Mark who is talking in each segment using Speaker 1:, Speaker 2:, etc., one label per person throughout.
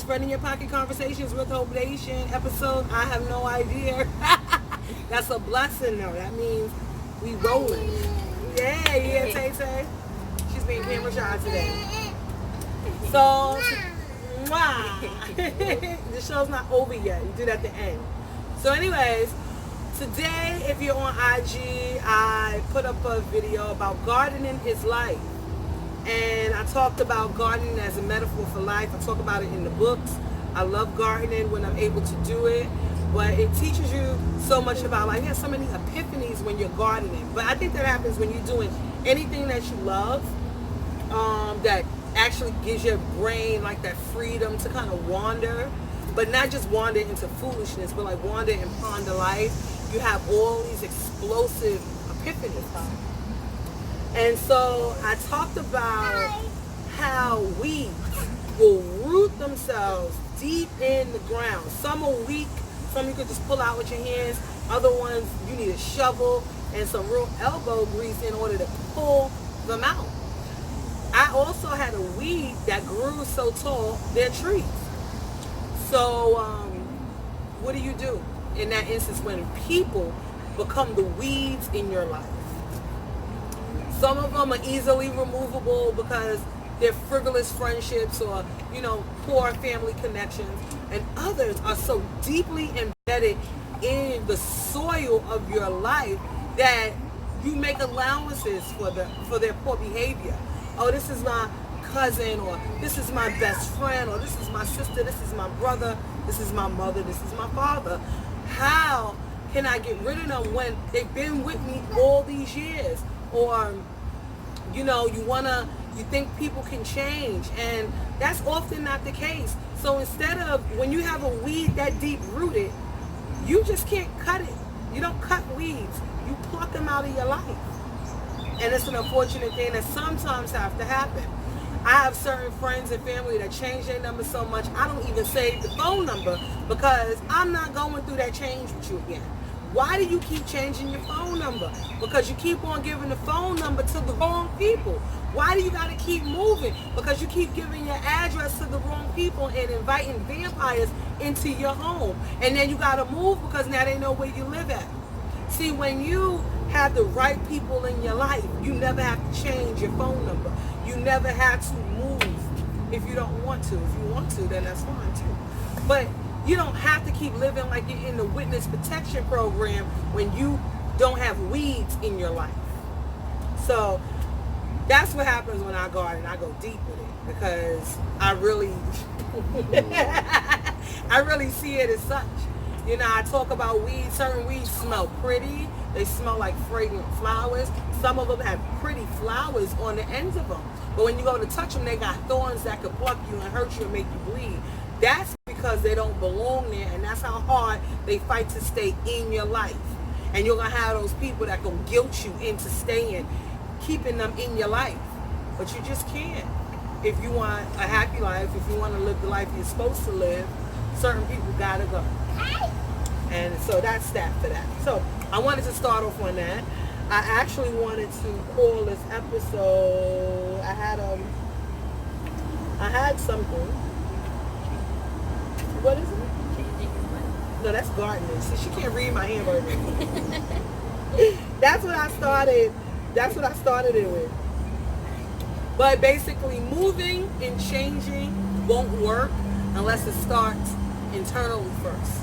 Speaker 1: Friend in Your Pocket Conversations with Hope Nation episode. I have no idea. That's a blessing, though. That means we rolling. Yeah, Tay-Tay. She's being camera shy today. So, the show's not over yet. You do it at the end. So anyways, today, if you're on IG, I put up a video about gardening is life. And I talked about gardening as a metaphor for life. I talk about it in the books. I love gardening when I'm able to do it. But it teaches you so much about life. You have so many epiphanies when you're gardening. But I think that happens when you're doing anything that you love, that actually gives your brain like that freedom to kind of wander. But not just wander into foolishness, but like wander and ponder life. You have all these explosive epiphanies. And so I talked about how weeds will root themselves deep in the ground. Some are weak, some you could just pull out with your hands. Other ones you need a shovel and some real elbow grease in order to pull them out. I also had a weed that grew so tall, they're trees. So what do you do in that instance when people become the weeds in your life? Some of them are easily removable because they're frivolous friendships or, poor family connections. And others are so deeply embedded in the soil of your life that you make allowances for their poor behavior. Oh, this is my cousin, or this is my best friend, or this is my sister, this is my brother, this is my mother, this is my father. How can I get rid of them when they've been with me all these years? Or, you think people can change, and that's often not the case. So instead of, when you have a weed that deep rooted, you just can't cut it. You don't cut weeds. You pluck them out of your life. And it's an unfortunate thing that sometimes have to happen. I have certain friends and family that change their number so much, I don't even save the phone number because I'm not going through that change with you again. Why do you keep changing your phone number? Because you keep on giving the phone number to the wrong people. Why do you got to keep moving? Because you keep giving your address to the wrong people and inviting vampires into your home. And then you got to move because now they know where you live at. See, when you have the right people in your life, you never have to change your phone number. You never have to move if you don't want to. If you want to, then that's fine too. But you don't have to keep living like you're in the witness protection program when you don't have weeds in your life. So that's what happens when I garden. I go deep with it because I really I really see it as such. I talk about weeds. Certain weeds smell pretty. They smell like fragrant flowers. Some of them have pretty flowers on the ends of them. But when you go to touch them, they got thorns that could pluck you and hurt you and make you bleed. That's because they don't belong there, and that's how hard they fight to stay in your life. And you're going to have those people that can guilt you into staying, keeping them in your life. But you just can't. If you want a happy life, if you want to live the life you're supposed to live, certain people got to go. And so that's that for that. So I wanted to start off on that. I actually wanted to call this episode, I had something. What is it? No, that's gardening. See, she can't read my handwriting. That's what I started it with. But basically, moving and changing won't work unless it starts internally first.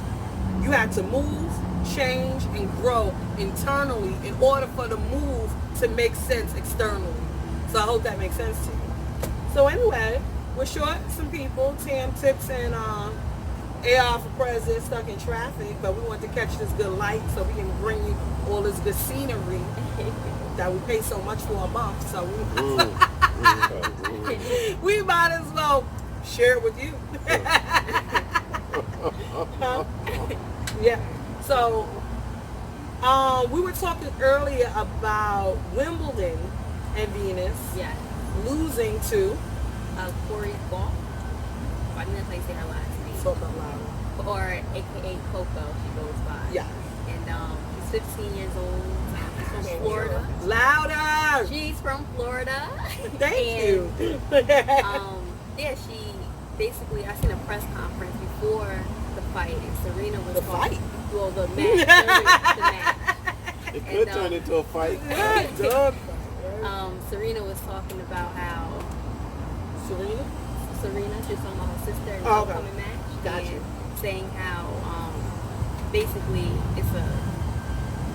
Speaker 1: You have to move, change, and grow internally in order for the move to make sense externally. So I hope that makes sense to you. So anyway, we're short some people, Tam Tips and AR for President stuck in traffic, but we want to catch this good light so we can bring you all this good scenery that we pay so much for a month. So we might as well share it with you. Yeah. So we were talking earlier about Wimbledon and Venus losing to
Speaker 2: Corey Ball. I didn't know how you say her last name.
Speaker 1: Talk out loud.
Speaker 2: Or AKA Coco, she goes by.
Speaker 1: Yeah.
Speaker 2: And he's 15 years old. He's from Florida.
Speaker 1: Louder!
Speaker 2: She's from Florida.
Speaker 1: Thank you.
Speaker 2: Yeah, basically, I seen a press conference before the fight, and Serena was
Speaker 1: fight?
Speaker 2: Well, the match. the match.
Speaker 3: It could turn into a fight.
Speaker 2: Serena was talking about how
Speaker 1: Serena,
Speaker 2: she's talking about her sister in the
Speaker 1: okay.
Speaker 2: upcoming match,
Speaker 1: Gotcha.
Speaker 2: and saying how basically it's a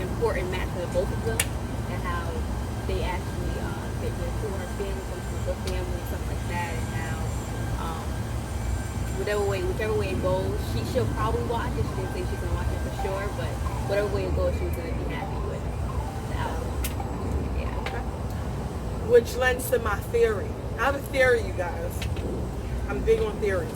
Speaker 2: important match for both of them, and how they actually they're for her family, comes from her family, and stuff like that, and how whichever way it goes, she'll probably watch it. She didn't say she's gonna watch it for sure, but whatever way it goes, she was gonna be happy with the outcome. Yeah.
Speaker 1: Which lends to my theory. I have a theory, you guys. I'm big on theories.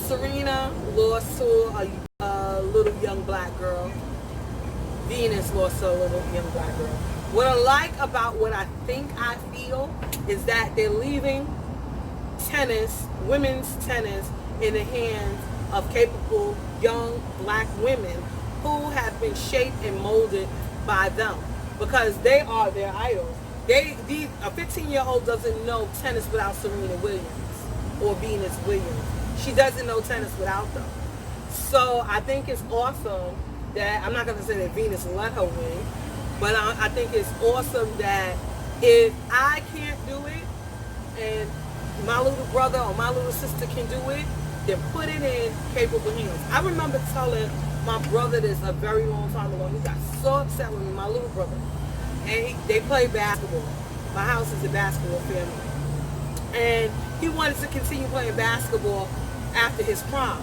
Speaker 1: Serena lost to a little young black girl. Venus lost to a little young black girl. What I like about what I feel, is that they're leaving tennis, women's tennis, in the hands of capable young black women who have been shaped and molded by them, because they are their idols. A 15-year-old doesn't know tennis without Serena Williams or Venus Williams. She doesn't know tennis without them. So I think it's awesome that, I'm not going to say that Venus let her win, but I think it's awesome that if I can't do it and my little brother or my little sister can do it, then put it in capable hands. I remember telling my brother this a very long time ago. He got so upset with me, my little brother. And they play basketball. My house is a basketball family. And he wanted to continue playing basketball after his prom.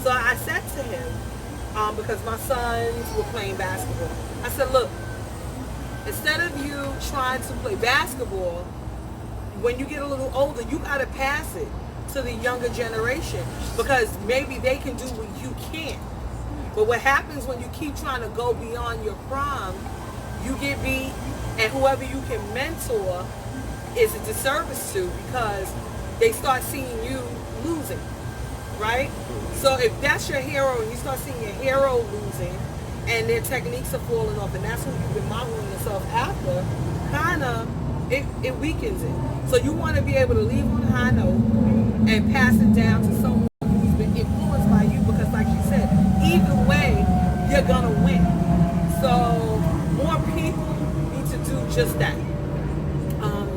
Speaker 1: So I said to him, because my sons were playing basketball, I said, look, instead of you trying to play basketball, when you get a little older, you got to pass it to the younger generation, because maybe they can do what you can't. But what happens when you keep trying to go beyond your prime, you get beat, and whoever you can mentor is a disservice to, because they start seeing you losing, right? So if that's your hero and you start seeing your hero losing and their techniques are falling off, and that's who you've been modeling yourself after, kind of, it weakens it. So you want to be able to leave on a high note and pass it down to someone who's been influenced by you, because like you said, either way, you're going to win. So more people need to do just that.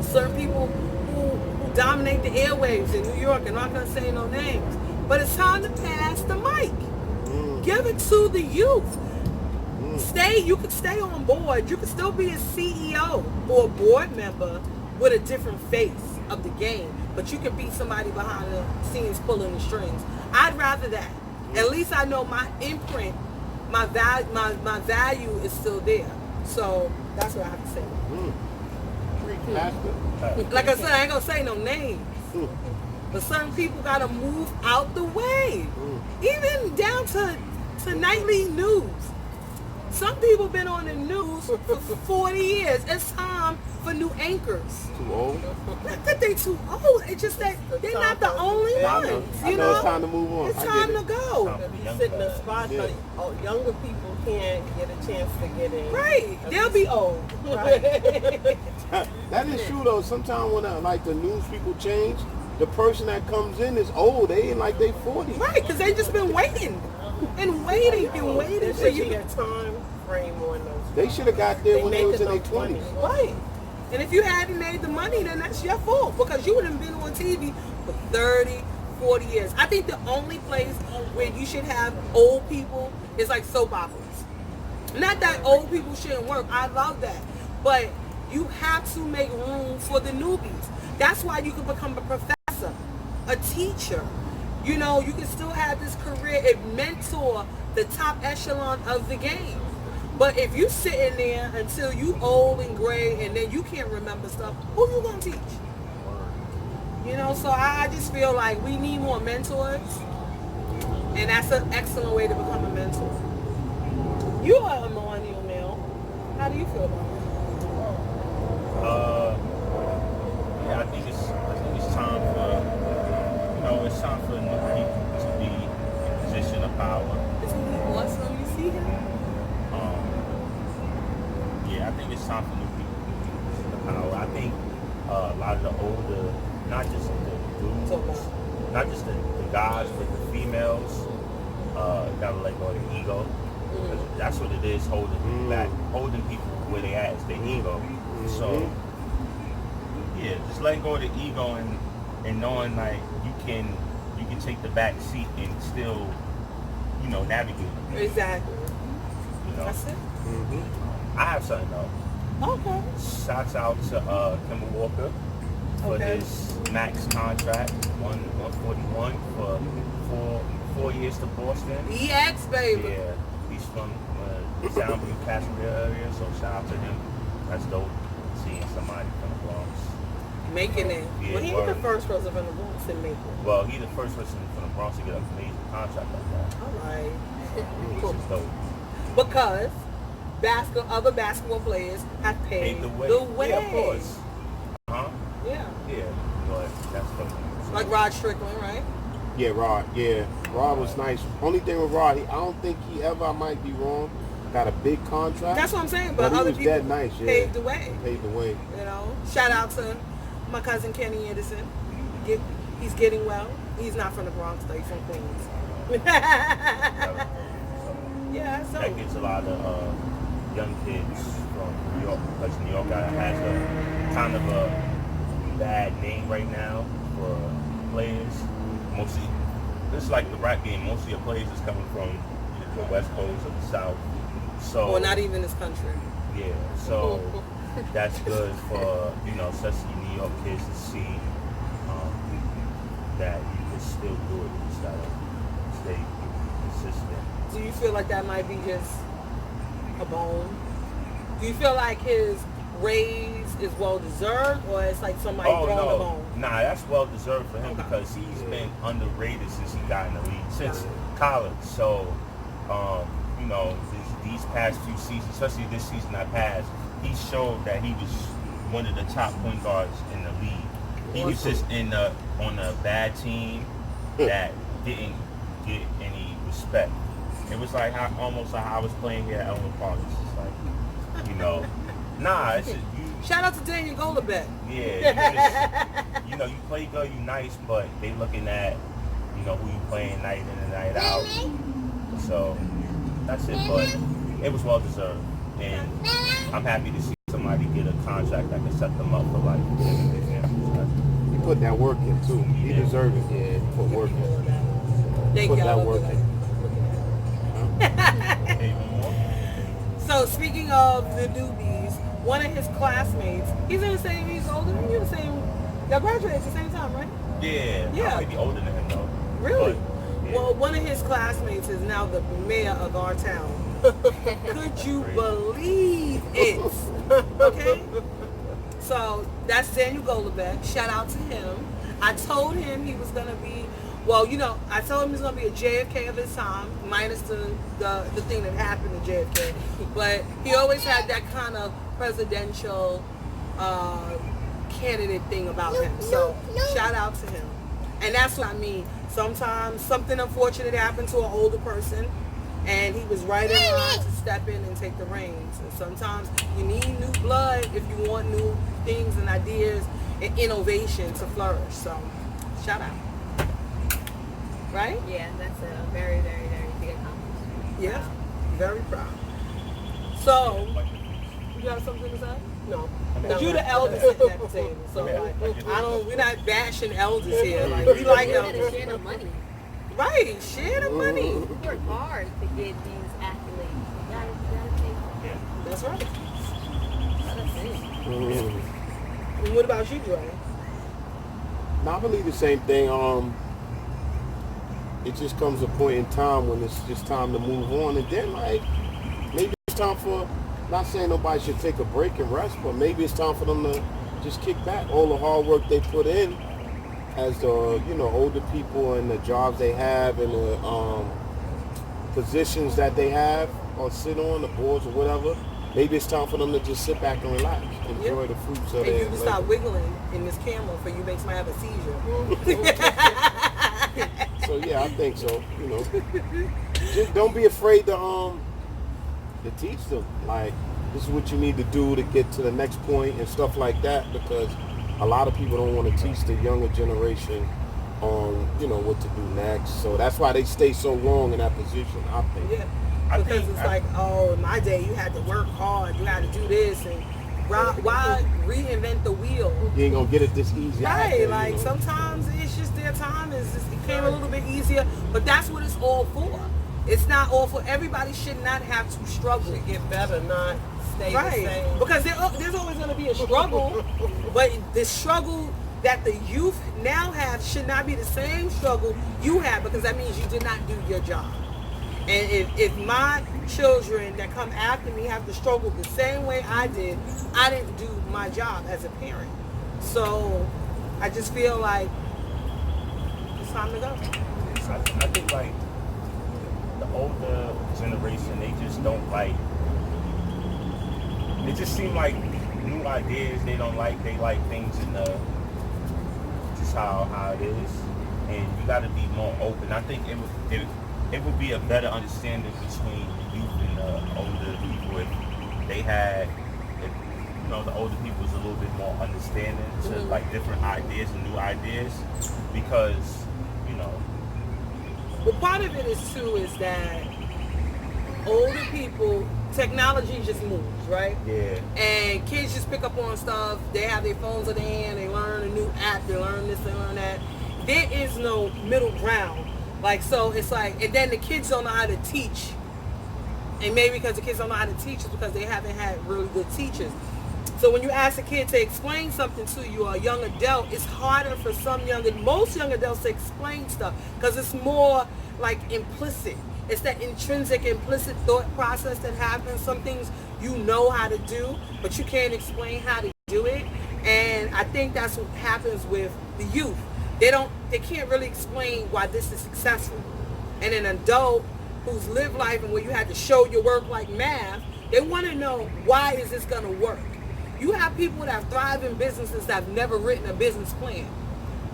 Speaker 1: Certain people who dominate the airwaves in New York, and I'm not going to say no names, but it's time to pass the mic. Give it to the youth. You could stay on board. You could still be a CEO or a board member with a different face of the game, but you could be somebody behind the scenes pulling the strings. I'd rather that. At least I know my imprint, my value is still there. So that's what I have to say. Like I said, I ain't gonna say no names, but certain people gotta move out the way, even down to nightly news. Some people been on the news for 40 years. It's time for new anchors.
Speaker 3: Too old?
Speaker 1: Not that they too old. It's just that they're not the only ones.
Speaker 3: I know it's time to move on.
Speaker 1: It's time to go.
Speaker 4: You sit in a spot, but younger people can't get a chance to get in.
Speaker 1: Right. They'll be old.
Speaker 4: Right.
Speaker 3: That is true though. Sometimes when the news people change, the person that comes in is old. They ain't like they 40.
Speaker 1: Right, because they just been waiting and waiting and waiting
Speaker 4: There
Speaker 1: for
Speaker 4: should
Speaker 1: you.
Speaker 4: be a time frame on those.
Speaker 3: They should have got there when they was in their
Speaker 4: making no
Speaker 3: 20s.
Speaker 1: Right. And if you hadn't made the money, then that's your fault, because you would have been on TV for 30, 40 years. I think the only place where you should have old people is like soap operas. Not that old people shouldn't work. I love that. But you have to make room for the newbies. That's why you can become a professor, a teacher. You know, you can still have this career and mentor the top echelon of the game. But if you sitting there until you old and gray and then you can't remember stuff, who you gonna teach? You know, so I just feel like we need more mentors, and that's an excellent way to become a mentor. You are a millennial male. How do you feel about it?
Speaker 5: Yeah, I think it's time for it's time for new people to be in position of power.
Speaker 1: Isn't he awesome? You see him?
Speaker 5: Yeah, I think it's time for new people to be in position of power. I think a lot of the older not just the dudes,
Speaker 1: Talk about.
Speaker 5: not just the guys, but the females. Gotta let go of the ego. That's what it is, holding people back, holding people where they at is their ego. So yeah, just letting go of the ego and knowing like you can take the back seat and still, you know, navigate.
Speaker 1: Exactly.
Speaker 5: You know,
Speaker 1: That's it.
Speaker 5: I have something though.
Speaker 1: Okay.
Speaker 5: Shouts out to Kimber Walker for his max contract, 141 for 4 years to Boston.
Speaker 1: EX, baby.
Speaker 5: Yeah, he's from the Soundview Cashmere area, so shout out to him. That's dope. Seeing somebody from the Bronx.
Speaker 1: Making it.
Speaker 5: Yeah,
Speaker 4: Well, he ain't
Speaker 5: word.
Speaker 4: the first person from the Bronx to make it.
Speaker 5: Well, he's the first person from the Bronx to get an amazing contract like that.
Speaker 1: All right.
Speaker 5: Which is dope.
Speaker 1: Because other basketball players have paved
Speaker 5: Paved the way.
Speaker 1: the way.
Speaker 5: Yeah, of course. Huh?
Speaker 1: Yeah.
Speaker 5: Yeah, but that's dope.
Speaker 1: Like Rod Strickland, right?
Speaker 3: Yeah, Rod. Yeah, Rod was nice. Only thing with Rod, I don't think he ever, I might be wrong, got a big contract.
Speaker 1: That's what I'm saying.
Speaker 3: But
Speaker 1: But
Speaker 3: he
Speaker 1: other
Speaker 3: was
Speaker 1: people
Speaker 3: dead nice, yeah.
Speaker 1: paved the way.
Speaker 3: Paved the way.
Speaker 1: You know. Shout out to my cousin Kenny Anderson. He's getting well. He's not from the Bronx though. He's from Queens. Yeah, so
Speaker 5: That gets a lot of young kids from New York, because New York has a kind of a bad name right now for players. Mostly, it's like the rap game. Most of your players is coming from either the West Coast or the South. So,
Speaker 1: or not even this country.
Speaker 5: yeah. So that's good for, you know, especially New York kids to see that you can still do it instead of stay consistent.
Speaker 1: Do you feel like that might be just a bone? Do you feel like his raise is well deserved, or it's like somebody throwing a bone?
Speaker 5: Nah, that's well deserved for him
Speaker 1: Okay.
Speaker 5: because he's been underrated since he got in the league, since college. So, you know, these past few seasons, especially this season that passed, he showed that he was one of the top point guards in the league. He was just on a bad team that didn't get any respect. It was like almost like how I was playing here at Elmwood Park. It's just like, you know, nah, it's just,
Speaker 1: Shout out to Daniel Golubek.
Speaker 5: yeah, you know, you play good, you nice, but they looking at, you know, who you playing night in and night out. So that's it, but it was well deserved, and I'm happy to see somebody get a contract that can set them up for life.
Speaker 3: He put that work in too. He deserved it. Yeah, he put work in.
Speaker 1: Thank
Speaker 3: Put
Speaker 1: y'all.
Speaker 3: that work in.
Speaker 5: Hey, one more?
Speaker 1: So speaking of the newbies, one of his classmates, he's in the same, he's older than you, the same, y'all graduated at the same time, right?
Speaker 5: Yeah,
Speaker 1: Yeah.
Speaker 5: I might be older than him though.
Speaker 1: Really?
Speaker 5: But, yeah.
Speaker 1: Well, one of his classmates is now the mayor of our town. Could you believe it? Okay? So that's Daniel Golubek. Shout out to him. I told him he was going to be, well, you know, I told him he was going to be a JFK of his time, minus the thing that happened to JFK. But he always had that kind of presidential candidate thing about him. So shout out to him. And that's what I mean. Sometimes something unfortunate happened to an older person, and he was right in line to step in and take the reins. And sometimes you need new blood if you want new things and ideas and innovation to flourish. So shout out. Right?
Speaker 2: Yeah, that's a very, very, very big accomplishment.
Speaker 1: Yeah. Very proud. So, you got something to say?
Speaker 4: No.
Speaker 1: Because you're the eldest sitting at the table. So like, we're not bashing elders here. Like, we like
Speaker 2: You gotta
Speaker 1: elders.
Speaker 2: share the money.
Speaker 1: Right, share the money.
Speaker 2: You work hard to get these accolades. You gotta take
Speaker 1: That's right.
Speaker 2: That's it.
Speaker 1: And what about you, Dre?
Speaker 3: No, I believe the same thing. It just comes a point in time when it's just time to move on, and then like maybe it's time for, not saying nobody should take a break and rest, but maybe it's time for them to just kick back all the hard work they put in as the, you know, older people and the jobs they have and the positions that they have or sit on, the boards or whatever. Maybe it's time for them to just sit back and relax, enjoy the fruits of
Speaker 1: And you
Speaker 3: their
Speaker 1: can stop wiggling in this camera for you makes me have a seizure.
Speaker 3: So yeah, I think so. You know, just don't be afraid to teach them. Like, this is what you need to do to get to the next point and stuff like that. Because a lot of people don't want to teach the younger generation on, you know, what to do next. So that's why they stay so long in that position, I think.
Speaker 1: Yeah.
Speaker 5: I
Speaker 1: Because
Speaker 5: think-
Speaker 1: it's like, oh, in my day, you had to work hard, you had to do this, and why reinvent the wheel?
Speaker 3: You ain't gonna get it this easy.
Speaker 1: Right,
Speaker 3: either,
Speaker 1: like
Speaker 3: you know?
Speaker 1: sometimes it's just their time is just, it came a little bit easier, but that's what it's all for. It's not all for everybody. Should not have to struggle.
Speaker 4: To get better, not stay the
Speaker 1: Right,
Speaker 4: same.
Speaker 1: because there's always going to be a struggle, but the struggle that the youth now have should not be the same struggle you have, because that means you did not do your job. And if my children that come after me have to struggle the same way I didn't do my job as a parent. So I just feel like it's time to go.
Speaker 5: I think like the older generation, they just don't like. It just seems like new ideas they don't like. They like things in the just how it is, and you got to be more open. I think it would be a better understanding between the youth and the older people if they had, if, you know, the older people was a little bit more understanding to like different ideas and new ideas, because, you know.
Speaker 1: Well, part of it is too is that older people, technology just moves, right?
Speaker 5: Yeah.
Speaker 1: And kids just pick up on stuff. They have their phones in their hand. They learn a new app. They learn this. They learn that. There is no middle ground. Like, so it's like, and then the kids don't know how to teach. And maybe because the kids don't know how to teach, it's because they haven't had really good teachers. So when you ask a kid to explain something to you, or a young adult, it's harder for most young adults to explain stuff, because it's more like implicit. It's that intrinsic, implicit thought process that happens. Some things you know how to do, but you can't explain how to do it. And I think that's what happens with the youth. They can't really explain why this is successful. And an adult who's lived life and where you had to show your work like math, they want to know, why is this going to work? You have people that thrive in businesses that have never written a business plan.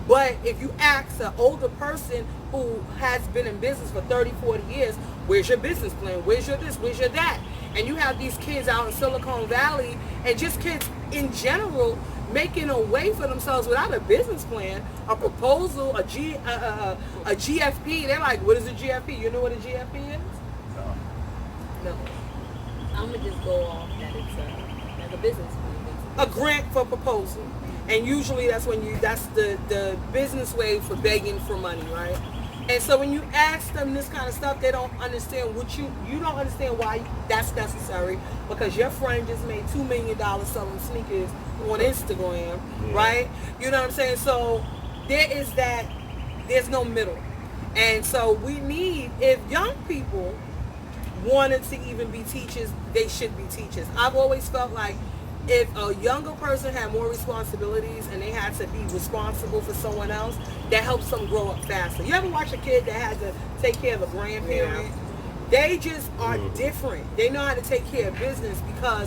Speaker 1: But if you ask an older person who has been in business for 30, 40 years, where's your business plan? Where's your this? Where's your that? And you have these kids out in Silicon Valley, and just kids in general, making a way for themselves without a business plan, a proposal, a GFP. They're like, what is a GFP? You know what a GFP is? No.
Speaker 2: I'm gonna just go off that it's like a business plan.
Speaker 1: A grant for proposal. And usually that's the business way for begging for money, right? And so when you ask them this kind of stuff, they don't understand you don't understand why that's necessary, because your friend just made $2 million selling sneakers on Instagram, right? You know what I'm saying? So there's no middle. And so we need, if young people wanted to even be teachers, they should be teachers. I've always felt like if a younger person had more responsibilities and they had to be responsible for someone else, that helps them grow up faster. You ever watch a kid that had to take care of a grandparent? Yeah. They just are different. They know how to take care of business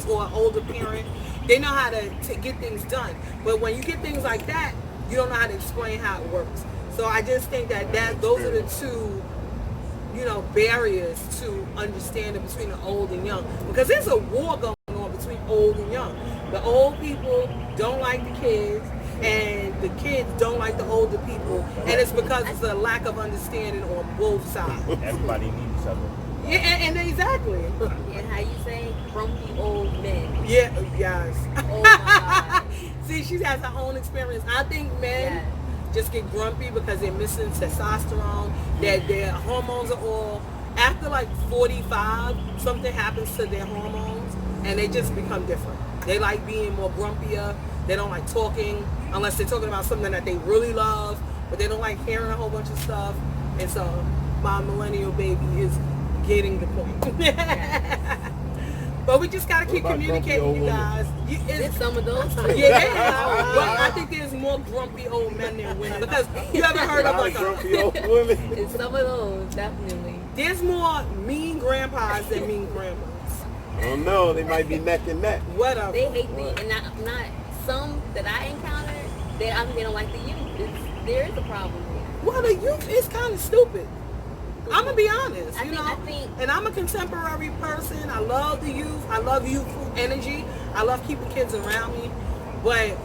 Speaker 1: or an older parent. They know how to get things done. But when you get things like that, you don't know how to explain how it works. So I just think that those are the two, barriers to understanding between the old and young. Because there's a war going on between old and young. The old people don't like the kids, and the kids don't like the older people, and it's because it's a lack of understanding on both sides.
Speaker 5: Everybody needs each other.
Speaker 1: Yeah, and exactly.
Speaker 2: And how you say, grumpy old men.
Speaker 1: Yeah, yes.
Speaker 2: Oh my God.
Speaker 1: See, she has her own experience. I think men just get grumpy because they're missing testosterone, their hormones are all, after like 45, something happens to their hormones, and they just become different. They like being more grumpier. They don't like talking unless they're talking about something that they really love, but they don't like hearing a whole bunch of stuff. And so my millennial baby is getting the point. But we just got to keep communicating, you guys.
Speaker 2: There's some of those too.
Speaker 1: Yeah, but I think there's more grumpy old men than women, because you ever heard of like
Speaker 3: grumpy old women?
Speaker 2: There's some of those, definitely.
Speaker 1: There's more mean grandpas than mean grandmas.
Speaker 3: I don't know. They might be neck and neck.
Speaker 1: Whatever.
Speaker 2: They hate me, and not some that I encountered. They don't like the youth. There is a problem here.
Speaker 1: Well, the youth is kind of stupid. I'm gonna be honest,
Speaker 2: I think,
Speaker 1: and I'm a contemporary person. I love the youth. I love youthful energy. I love keeping kids around me. But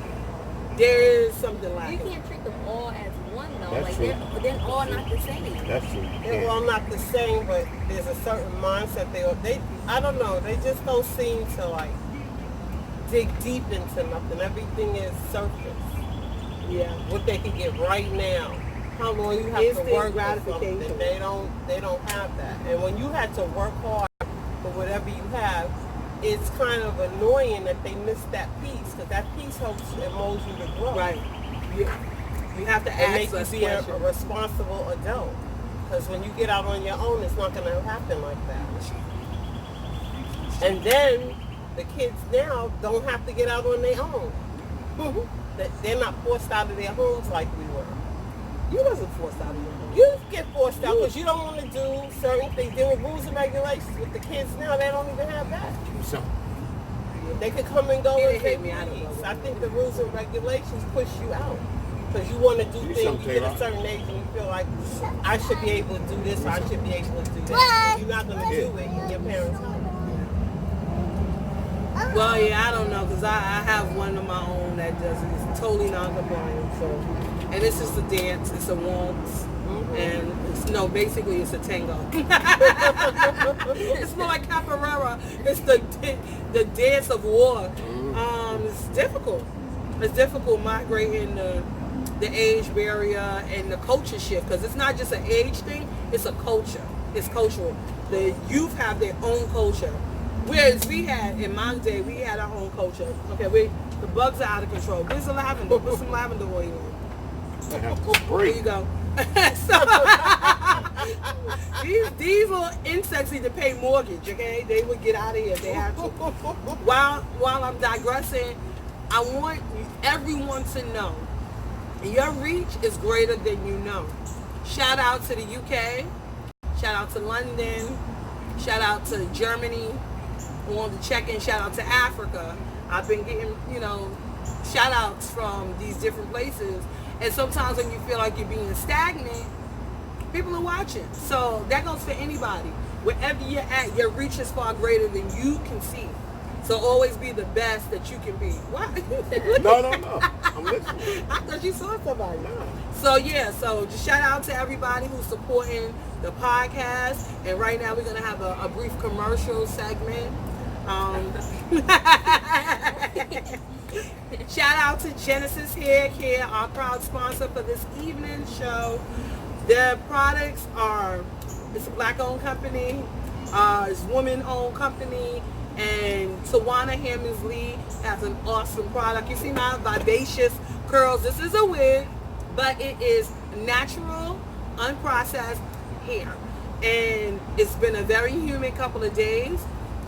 Speaker 1: there is something
Speaker 2: You
Speaker 1: lacking.
Speaker 2: can't treat them all as one though.
Speaker 3: That's
Speaker 2: Like
Speaker 3: true.
Speaker 2: they're all not the same.
Speaker 3: That's true.
Speaker 4: They're all not the same, but there's a certain mindset. They I don't know. They just don't seem to like dig deep into nothing. Everything is surface.
Speaker 1: Yeah.
Speaker 4: What they can get right now. How long you have
Speaker 1: Instant
Speaker 4: to work for
Speaker 1: gratification.
Speaker 4: something. They don't have that. And when you had to work hard for whatever you have, it's kind of annoying that they miss that piece, because that piece helps and molds you to grow.
Speaker 1: Right. You have to
Speaker 4: And
Speaker 1: ask
Speaker 4: make
Speaker 1: us
Speaker 4: you be a
Speaker 1: questions.
Speaker 4: responsible adult. Because when you get out on your own, it's not going to happen like that. And then the kids now don't have to get out on their own. They're not forced out of their homes like we were.
Speaker 1: You wasn't forced out of your home.
Speaker 4: You get forced out because you don't want to do certain things. There were rules and regulations with the kids now. They don't even have that.
Speaker 3: So,
Speaker 4: They could come and go
Speaker 1: They
Speaker 4: as they
Speaker 1: hate me, I don't know
Speaker 4: please.
Speaker 1: what
Speaker 4: I think the rules and regulations push you out. Because you want to do
Speaker 3: You
Speaker 4: things,
Speaker 3: something,
Speaker 4: you get a
Speaker 3: Taylor.
Speaker 4: certain age and you feel like, I should be able to do this, or I should be able to do that. You're not going to do it in your parents' house.
Speaker 1: Well, yeah, I don't know, because I have one of my own that does it. It's totally non-compliant. So, and this is a dance. It's a waltz. And basically it's a tango. It's more like capoeira. It's the dance of war. It's difficult. It's difficult migrating the age barrier and the culture shift, because it's not just an age thing. It's a culture. It's cultural. The youth have their own culture, whereas we had in my day we had our own culture. Okay, the bugs are out of control. Where's the lavender? Put some lavender oil in.
Speaker 3: I have to
Speaker 1: There
Speaker 3: break.
Speaker 1: you go. So, these little insects need to pay mortgage, okay? They would get out of here if they had to. While I'm digressing, I want everyone to know your reach is greater than you know. Shout out to the UK. Shout out to London. Shout out to Germany. I wanted to check in. Shout out to Africa. I've been getting, shout outs from these different places. And sometimes when you feel like you're being stagnant, people are watching. So that goes for anybody. Wherever you're at, your reach is far greater than you can see. So always be the best that you can be. What?
Speaker 3: No. I'm listening.
Speaker 1: I thought you saw somebody. So yeah, so just shout out to everybody who's supporting the podcast. And right now we're going to have a brief commercial segment. Shout out to Genesis Hair Care, our proud sponsor for this evening's show. Their products it's a black-owned company, it's a woman-owned company, and Tawana Hammondsley has an awesome product. You see my vivacious curls. This is a wig, but it is natural, unprocessed hair. And it's been a very humid couple of days,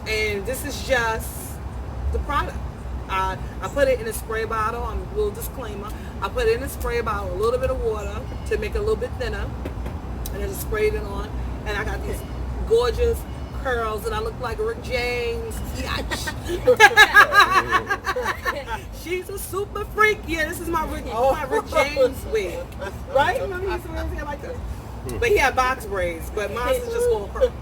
Speaker 1: and this is just the product. I put it in a spray bottle. I'm a little disclaimer. I put it in a spray bottle, a little bit of water to make it a little bit thinner, and I just sprayed it on. And I got these gorgeous curls, and I look like Rick James. She's a super freak. Yeah, this is my Rick James wig, right? Remember he used to wear his hair like this? But he had box braids, but mine's is just all curls.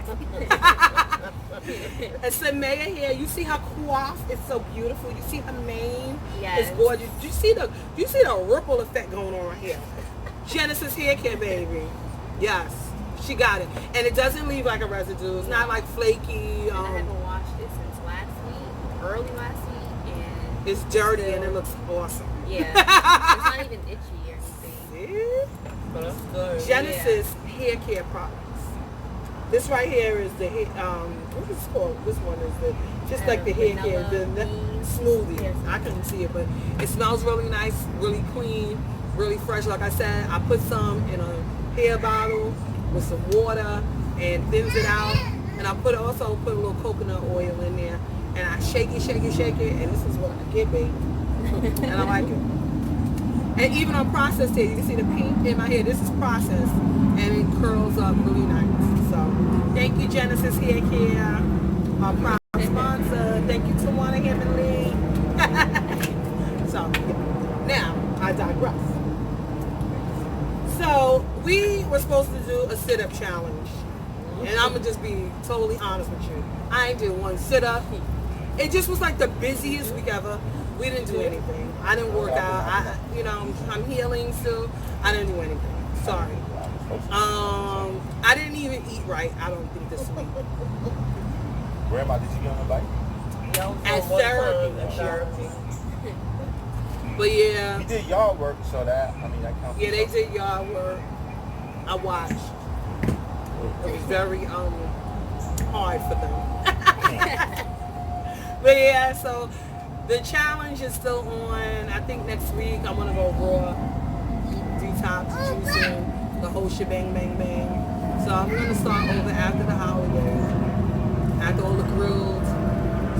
Speaker 1: And Samaya here, you see her coif? It's so beautiful. You see her mane?
Speaker 2: Yes.
Speaker 1: It's gorgeous. Do you see the ripple effect going on right here? Genesis Hair Care, baby. Yes, she got it, and it doesn't leave like a residue. It's not like flaky.
Speaker 2: And I haven't washed it since early last week, and
Speaker 1: It's dirty and it looks awesome.
Speaker 2: yeah, it's not even itchy or anything.
Speaker 1: See?
Speaker 4: But that's good.
Speaker 1: Genesis Hair Care products. This right here is the what is it called? This one is just like the hair care, the smoothie.
Speaker 2: Yes.
Speaker 1: I couldn't see it, but it smells really nice, really clean, really fresh. Like I said, I put some in a hair bottle with some water and thins it out, and I also put a little coconut oil in there, and I shake it, and this is what I get, baby, and I like it. And even on processed hair, you can see the pink in my hair. This is processed, and it curls up really nice. So, thank you, Genesis Hair Care, our proud sponsor. Thank you, Tawana Hammondsley. So, now, I digress. So, we were supposed to do a sit-up challenge. And I'm going to just be totally honest with you. I ain't did one sit-up. It just was like the busiest week ever. We didn't do anything. I didn't work out. I'm healing still. I didn't do anything. Sorry. I didn't even eat right. I don't think this week.
Speaker 5: Grandma, did you get on the bike?
Speaker 1: At therapy. But yeah.
Speaker 5: You did yard work, so that counts.
Speaker 1: Yeah, they did yard work. I watched. It was very hard for them. But yeah, so the challenge is still on. I think next week I'm gonna go raw, detox, juicing, the whole shebang, bang, bang. So I'm gonna start over after the holidays, after all the grilled,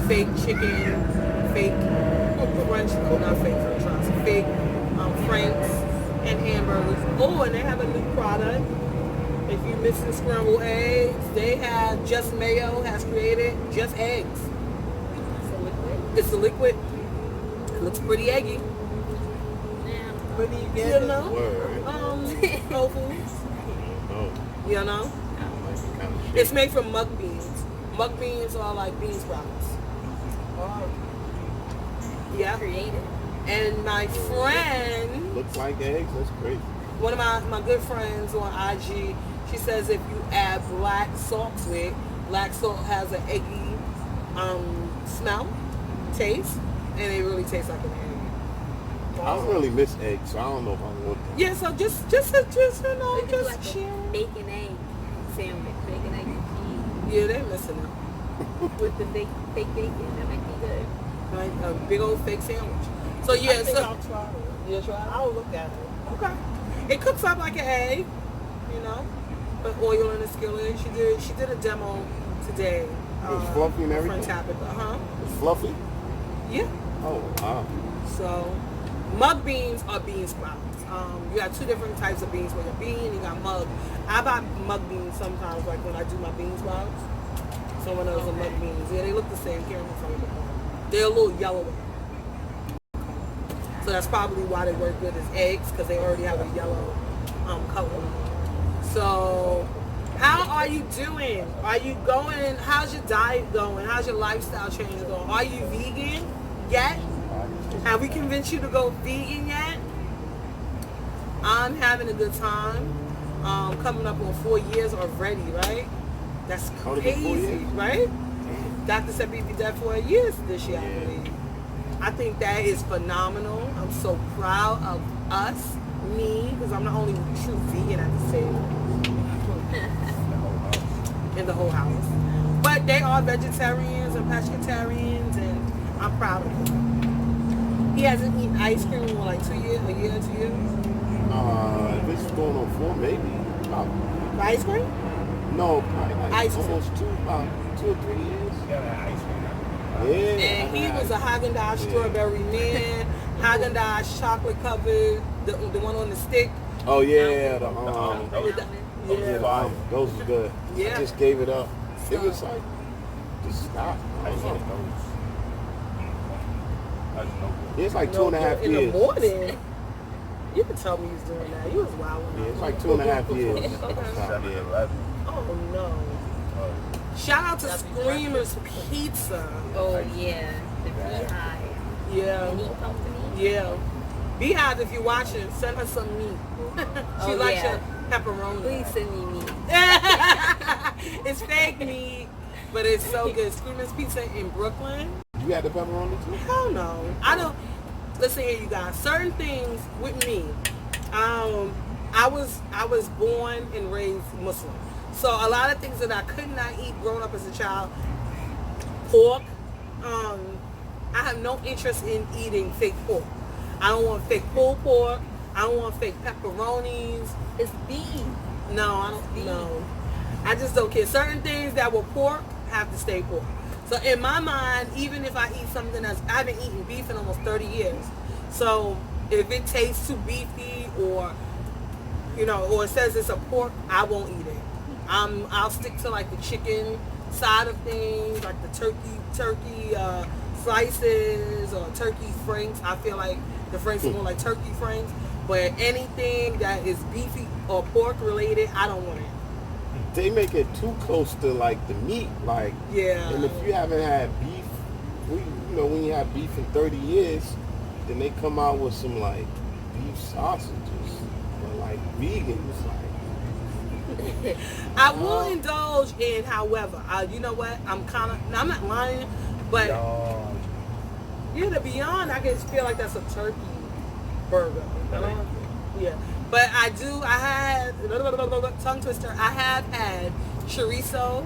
Speaker 1: fake chicken, fake French, not fake French fries, fake Franks and hamburgers. Oh, and they have a new product. If you're missing scrambled eggs, they have Just Mayo has created Just Eggs. It's a liquid. It looks pretty eggy.
Speaker 4: Where do you get it?
Speaker 1: Whole Foods.
Speaker 3: Oh,
Speaker 1: You know?
Speaker 3: kind of
Speaker 1: It's made from mug beans. Mug beans are like bean sprouts.
Speaker 4: Oh,
Speaker 1: Yeah.
Speaker 2: Creative.
Speaker 1: And my friend,
Speaker 3: looks like eggs. That's crazy.
Speaker 1: one of my good friends on IG, she says if you add black salt to it, black salt has an eggy smell, taste, and it really tastes like an egg.
Speaker 3: I don't really miss eggs, so I don't know if I would.
Speaker 1: Yeah, so just
Speaker 2: It's
Speaker 1: just
Speaker 2: like
Speaker 1: share.
Speaker 2: a bacon egg sandwich, bacon egg and
Speaker 1: Yeah, they're missing it.
Speaker 2: cheese with the fake bacon. That might be good.
Speaker 1: Like a big old fake sandwich. So
Speaker 4: I
Speaker 1: yeah,
Speaker 4: think
Speaker 1: so
Speaker 4: I'll try it.
Speaker 1: you try it?
Speaker 4: I'll look at it.
Speaker 1: Okay. It cooks up like an egg, you know, but oil in the skillet. She did a demo today.
Speaker 3: It's fluffy and everything?
Speaker 1: Uh-huh.
Speaker 3: It's fluffy.
Speaker 1: Yeah.
Speaker 3: Oh wow.
Speaker 1: So mug beans are bean sprouts. You got two different types of beans. With a bean, you got mug. I buy mug beans sometimes, like when I do my bean sprouts. Someone else are mug beans. Yeah, they look the same. Can't remember from them. They're a little yellower. So that's probably why they work good as eggs, because they already have a yellow color. So how are you doing? Are you going? How's your diet going? How's your lifestyle change going? Are you vegan yet? Have we convinced you to go vegan yet? I'm having a good time. Coming up on 4 years already, right? That's
Speaker 3: Oh, it'll be 4
Speaker 1: crazy,
Speaker 3: years?
Speaker 1: right? Doctor said we'd be dead for years this year, I
Speaker 3: Yeah.
Speaker 1: believe. I think that is phenomenal. I'm so proud of us, me, because I'm the only true vegan at the table in the whole house. But they are vegetarians and pescatarians, and I'm proud of them. He hasn't eaten ice cream in like 2 years, a year, 2 years.
Speaker 3: If it's going on 4, maybe.
Speaker 1: Ice cream?
Speaker 3: No, probably like
Speaker 1: Ice cream.
Speaker 3: almost 2 or 3 years.
Speaker 5: Yeah, that ice cream.
Speaker 3: Yeah.
Speaker 1: And he was a Haagen-Dazs strawberry man, Haagen-Dazs chocolate covered, the one on the stick.
Speaker 3: Oh yeah, the
Speaker 1: With the-
Speaker 3: yeah,
Speaker 1: yeah.
Speaker 3: those was good.
Speaker 1: Yeah.
Speaker 3: I just gave it up. It
Speaker 1: So-
Speaker 3: was like just stop.
Speaker 5: I just like those. I just know.
Speaker 3: It's like 2.5
Speaker 1: in
Speaker 3: years.
Speaker 1: the morning. You can tell me he was doing that. He was wild.
Speaker 3: Yeah, it's like 2.5 years.
Speaker 1: Okay.
Speaker 3: Stop,
Speaker 5: 7-11.
Speaker 1: Oh no. Shout out to Screamers Pizza.
Speaker 2: Oh yeah, the Beehive
Speaker 1: Yeah.
Speaker 2: Meat Company.
Speaker 1: Yeah. Beehive, if you're watching, send her some meat. She
Speaker 2: Oh,
Speaker 1: likes
Speaker 2: yeah.
Speaker 1: your pepperoni.
Speaker 2: Please send me meat.
Speaker 1: It's fake meat, but it's so good. Screamers Pizza in Brooklyn.
Speaker 3: You had the pepperoni too?
Speaker 1: Hell no. I don't. Listen here, you guys. Certain things with me. I was born and raised Muslim, so a lot of things that I could not eat growing up as a child. Pork. I have no interest in eating fake pork. I don't want fake pulled pork. I don't want fake pepperonis.
Speaker 2: It's beef.
Speaker 1: No, I don't. No, I just don't care. Certain things that were pork have to stay pork. So in my mind, even if I eat something I haven't eaten beef in almost 30 years. So if it tastes too beefy, or or it says it's a pork, I won't eat it. I'll stick to like the chicken side of things, like the turkey slices or turkey franks. I feel like the franks are more like turkey franks. But anything that is beefy or pork related, I don't want it.
Speaker 3: They make it too close to like the meat, like.
Speaker 1: Yeah.
Speaker 3: And if you haven't had beef, you know, when you have beef in 30 years, then they come out with some like beef sausages, but like vegan. It's like
Speaker 1: I will indulge in, however, you know what? I'm not lying, but yeah, the Beyond, I just feel like that's a turkey burger. Yeah, but I had tongue twister. I have had chorizo,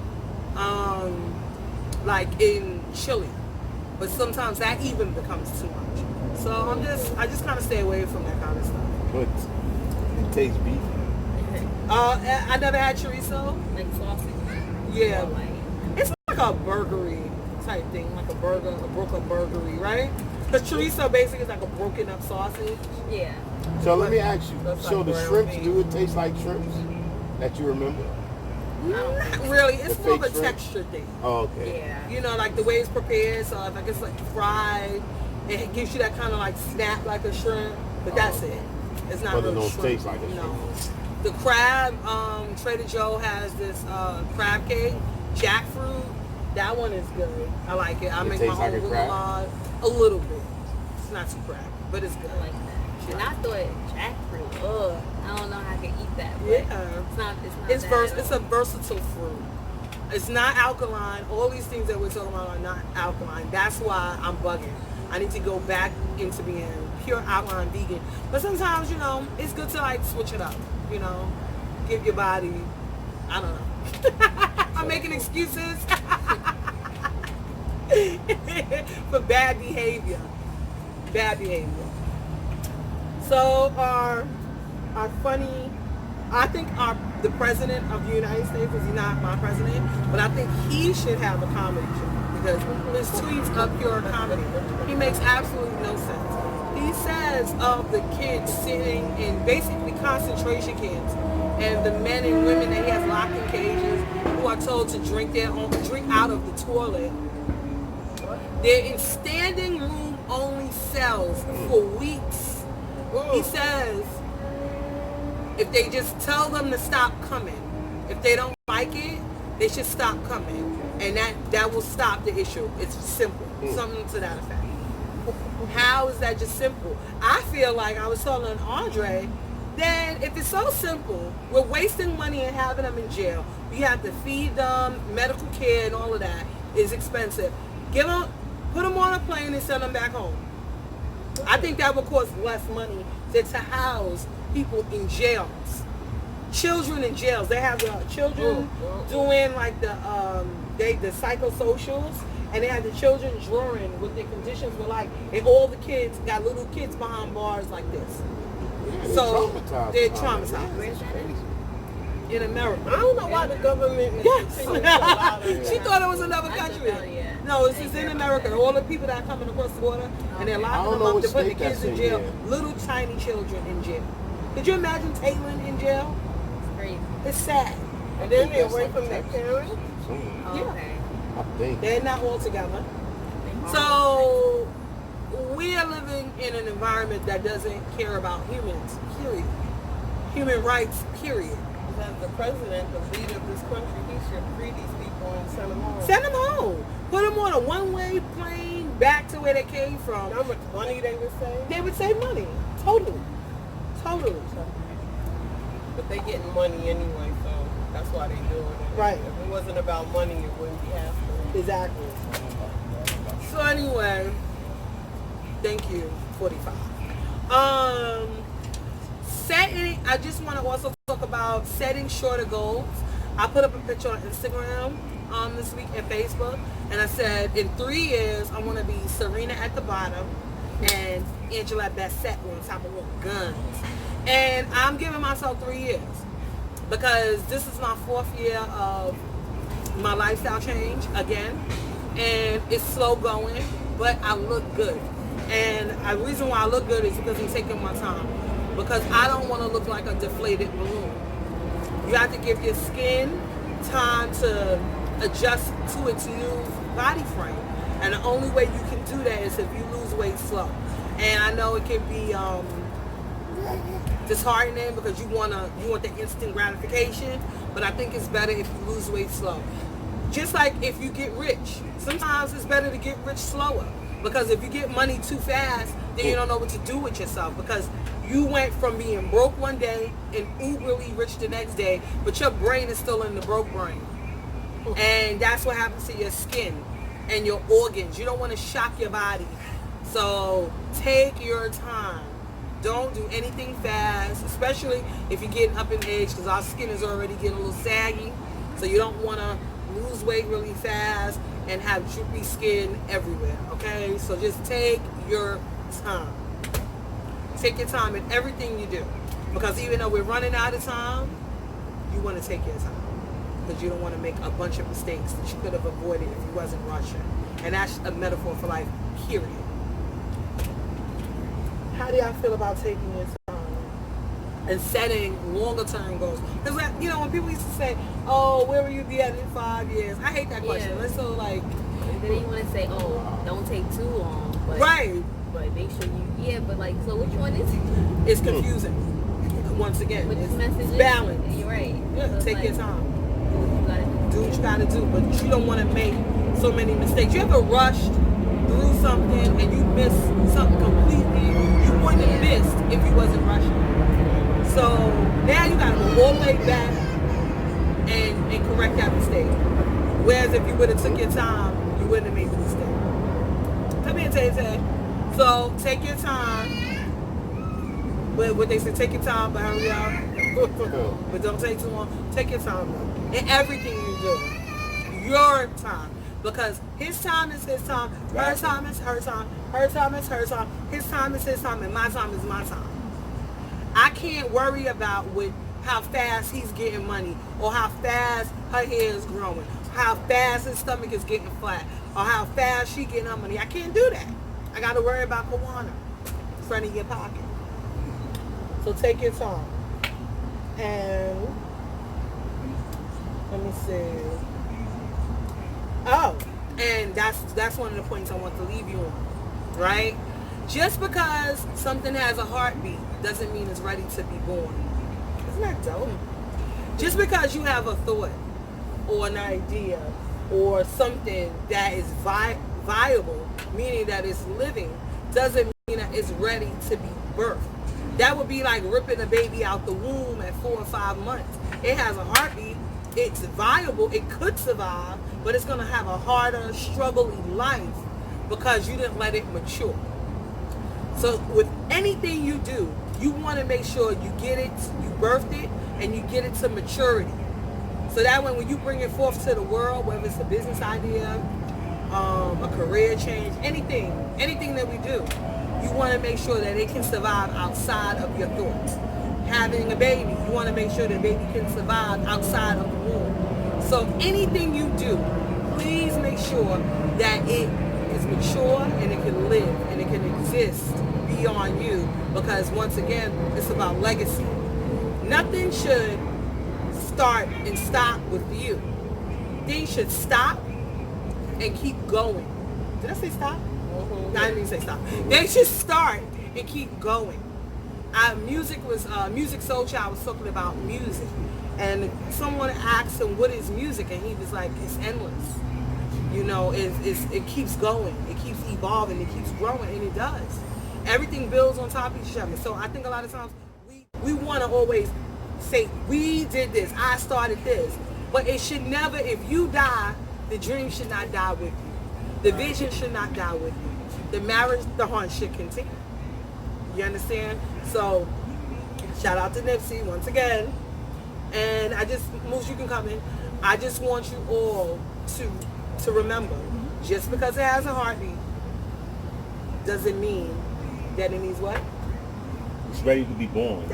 Speaker 1: like in chili, but sometimes that even becomes too much. So I just kind of stay away from that kind of stuff.
Speaker 3: but it tastes beefy.
Speaker 1: I never had chorizo.
Speaker 2: Like sausage.
Speaker 1: Yeah,
Speaker 2: Or like,
Speaker 1: it's like a burgery type thing, like a burger, a broken burgery, right? Because chorizo basically is like a broken up sausage.
Speaker 2: yeah.
Speaker 3: So let me ask you.
Speaker 4: That's
Speaker 3: So
Speaker 4: like
Speaker 3: the
Speaker 4: ground
Speaker 3: shrimps,
Speaker 4: beef.
Speaker 3: do it taste like shrimps that you remember?
Speaker 1: Not really. It's
Speaker 3: The
Speaker 1: more of a
Speaker 3: fake shrimp?
Speaker 1: texture thing.
Speaker 3: Oh, okay.
Speaker 2: Yeah.
Speaker 1: You know, like the way it's prepared. So if it's like fried, it gives you that kind of like snap like a shrimp. But that's it. It's not
Speaker 3: But it
Speaker 1: really
Speaker 3: don't
Speaker 1: shrimp.
Speaker 3: taste like a
Speaker 1: No.
Speaker 3: shrimp.
Speaker 1: The crab, Trader Joe has this crab cake, jackfruit. That one is good. I like it. I
Speaker 3: It
Speaker 1: make
Speaker 3: tastes
Speaker 1: my
Speaker 3: like
Speaker 1: own
Speaker 3: a crab?
Speaker 1: remoulade. A little bit. It's not too crab, but it's good.
Speaker 2: I like that. And I thought jackfruit. Ugh. I don't know how I can eat that. But
Speaker 1: Yeah.
Speaker 2: It's not. It's not.
Speaker 1: It's
Speaker 2: that
Speaker 1: it's a versatile fruit. It's not alkaline. All these things that we're talking about are not alkaline. That's why I'm bugging. I need to go back into being pure alkaline vegan. But sometimes, you know, it's good to like switch it up. You know, give your body, I don't know. I'm making excuses for bad behavior. Bad behavior. So our funny, I think the president of the United States, is he not my president, but I think he should have a comedy show because his tweets are pure comedy. He makes absolutely no sense. He says of the kids sitting in basically concentration camps and the men and women that he has locked in cages who are told to drink out of the toilet. They're in standing room only cells for weeks. He says if they just tell them to stop coming, if they don't like it, they should stop coming, and that will stop the issue. It's simple, something to that effect. How is that just simple? I feel like I was telling Andre that if it's so simple, we're wasting money and having them in jail. We have to feed them, medical care and all of that is expensive. Put them on a plane and send them back home. I think that would cost less money than to house people in jails. Children in jails. They have the children doing like the psychosocials, and they have the children drawing what their conditions were like, and all the kids got little kids behind bars like this.
Speaker 3: Yeah,
Speaker 1: So they're
Speaker 3: traumatized.
Speaker 1: traumatized.
Speaker 2: Where's that at?
Speaker 1: In America.
Speaker 4: I don't know why the government is
Speaker 1: Yes.
Speaker 4: continuing to allow them
Speaker 1: She
Speaker 4: that.
Speaker 1: thought it was another
Speaker 2: I
Speaker 1: country.
Speaker 2: thought, yeah.
Speaker 1: No, it's
Speaker 2: I
Speaker 1: just
Speaker 2: ain't
Speaker 1: in
Speaker 2: care
Speaker 1: America.
Speaker 2: about that.
Speaker 1: All the people that are coming across the border and they're
Speaker 2: Okay.
Speaker 3: I
Speaker 1: locking
Speaker 3: don't
Speaker 1: them
Speaker 3: know
Speaker 1: up,
Speaker 3: what
Speaker 1: they're putting the
Speaker 3: state
Speaker 1: kids
Speaker 3: that's
Speaker 1: in
Speaker 3: in,
Speaker 1: jail.
Speaker 3: yeah.
Speaker 1: Little tiny children in jail. Could you imagine Taylor in jail?
Speaker 2: It's crazy.
Speaker 1: It's sad.
Speaker 4: And then they're
Speaker 3: That's
Speaker 4: away
Speaker 3: like
Speaker 4: from their
Speaker 3: Texas.
Speaker 4: parents.
Speaker 2: Oh,
Speaker 1: Yeah.
Speaker 2: okay.
Speaker 3: I think.
Speaker 1: They're not all together. So we are living in an environment that doesn't care about humans, period. Human rights, period.
Speaker 4: As the president, the leader of this country, he should free these people and send them home.
Speaker 1: Send them home. Put them on a one-way plane back to where they came from.
Speaker 4: How much money they would save?
Speaker 1: They would save money. Totally. Totally.
Speaker 4: But they getting money anyway, so that's why they doing it.
Speaker 1: Right.
Speaker 4: If it wasn't about money, it wouldn't be happening.
Speaker 1: Exactly. So anyway, thank you, 45. I just want to also talk about setting shorter goals. I put up a picture on Instagram this week and Facebook, and I said in 3 years I want to be Serena at the bottom and Angela Bassett on top of little guns. And I'm giving myself 3 years because this is my 4th year of my lifestyle change again, and it's slow going, but I look good. And the reason why I look good is because I'm taking my time, because I don't want to look like a deflated balloon. You have to give your skin time to adjust to its new body frame, and the only way you can do that is if you lose weight slow. And I know it can be disheartening because you want the instant gratification, but I think it's better if you lose weight slow. Just like if you get rich, sometimes it's better to get rich slower. Because if you get money too fast, then you don't know what to do with yourself. Because you went from being broke one day and uberly rich the next day, but your brain is still in the broke brain. And that's what happens to your skin and your organs. You don't want to shock your body. So take your time. Don't do anything fast, especially if you're getting up in age, because our skin is already getting a little saggy. So you don't want to lose weight really fast and have droopy skin everywhere, okay? So just take your time. Take your time in everything you do. Because even though we're running out of time, you want to take your time. Because you don't want to make a bunch of mistakes that you could have avoided if you wasn't rushing. And that's a metaphor for life, period. How do y'all feel about taking your time and setting longer term goals? Because, when people used to say, oh, where will you be at in 5 years? I hate that question.
Speaker 2: Yeah.
Speaker 1: It's so like...
Speaker 2: Then you want to say, oh, don't take too long. But,
Speaker 1: right.
Speaker 2: But make sure you... but so which one is it?
Speaker 1: It's confusing. Once again,
Speaker 2: But
Speaker 1: it's
Speaker 2: message
Speaker 1: balance.
Speaker 2: You're right.
Speaker 1: Yeah,
Speaker 2: So
Speaker 1: take your time.
Speaker 2: Do what you got to do.
Speaker 1: Do what you gotta do, but you don't want to make so many mistakes. You ever rushed through something and you missed something completely you wouldn't have missed if you wasn't rushing? So now you gotta go all the way back and correct that mistake. Whereas if you would have took your time, you wouldn't have made the mistake. Come here, Tay. So take your time. But what they say, take your time, but hurry up. But don't take too long. Take your time though. In everything you do. Your time. Because his time is his time. Her time is her time. Her time is her time. His time is his time. And my time is my time. I can't worry about how fast he's getting money. Or how fast her hair is growing. How fast his stomach is getting flat. Or how fast she getting her money. I can't do that. I got to worry about Kawana. Front of your pocket. So take your time. And let me see. Oh, and that's one of the points I want to leave you on, right? Just because something has a heartbeat doesn't mean it's ready to be born. Isn't that dope? Just because you have a thought or an idea or something that is viable, meaning that it's living, doesn't mean that it's ready to be birthed. That would be like ripping a baby out the womb at 4 or 5 months. It has a heartbeat. It's viable. It could survive, but it's going to have a harder, struggling life because you didn't let it mature. So with anything you do, you want to make sure you get it, you birthed it, and you get it to maturity. So that when you bring it forth to the world, whether it's a business idea, a career change, anything that we do, you want to make sure that it can survive outside of your thoughts. Having a baby, you want to make sure the baby can survive outside of the womb. So anything you do, please make sure that it is mature and it can live and it can exist beyond you. Because once again, it's about legacy. Nothing should start and stop with you. Things should stop and keep going. Did I say stop? No, I didn't say stop. They should start and keep going. Music Soul Child was talking about music, and someone asked him what is music, and he was like, it's endless. It keeps going, it keeps evolving, it keeps growing, and it does. Everything builds on top of each other. So I think a lot of times we want to always say, we did this, I started this, but it should never, if you die, the dream should not die with you. The vision should not die with you. The marriage, the hunt should continue. You understand? So, shout out to Nipsey once again. And Moose, you can come in. I just want you all to remember, just because it has a heartbeat doesn't mean that it needs what?
Speaker 5: It's ready to be born.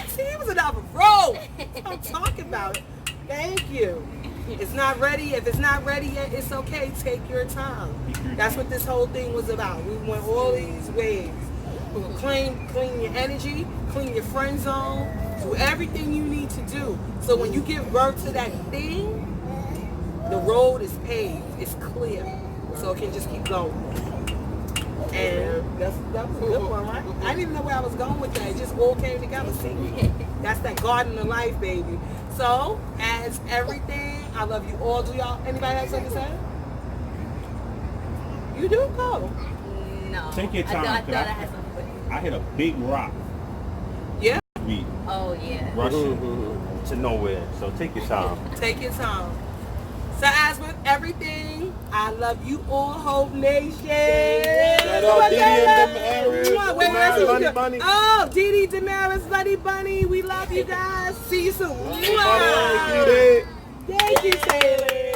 Speaker 1: See, it was another roll. I'm talking about it. Thank you. It's not ready. If it's not ready yet, it's okay. Take your time. That's what this whole thing was about. We went all these ways. Clean your energy, clean your friend zone, do everything you need to do. So when you give birth to that thing, the road is paved, it's clear. So it can just keep going. And that was a good one, right? I didn't even know where I was going with that. It just all came together. See? That's that garden of life, baby. So, as everything, I love you all. Do y'all, anybody have something to say?
Speaker 4: You do go.
Speaker 2: No.
Speaker 5: Take your time,
Speaker 2: I
Speaker 5: 'cause
Speaker 2: thought I had something for you.
Speaker 5: I hit a big rock.
Speaker 1: Yeah.
Speaker 5: We
Speaker 2: Oh, yeah.
Speaker 5: rushing
Speaker 3: Mhm.
Speaker 5: to nowhere. So take your time.
Speaker 1: Take your time. So as with everything, I love you all, Hope Nation.
Speaker 3: Shout out Didi and Damaris.
Speaker 1: Wait,
Speaker 3: Damaris,
Speaker 1: wait,
Speaker 3: Bunny
Speaker 1: wait.
Speaker 3: Bunny.
Speaker 1: Oh, Didi, Damaris, Bunny Bunny. We love you guys. See you soon.
Speaker 3: Bunny, Didi.
Speaker 1: Thank you, Taylor.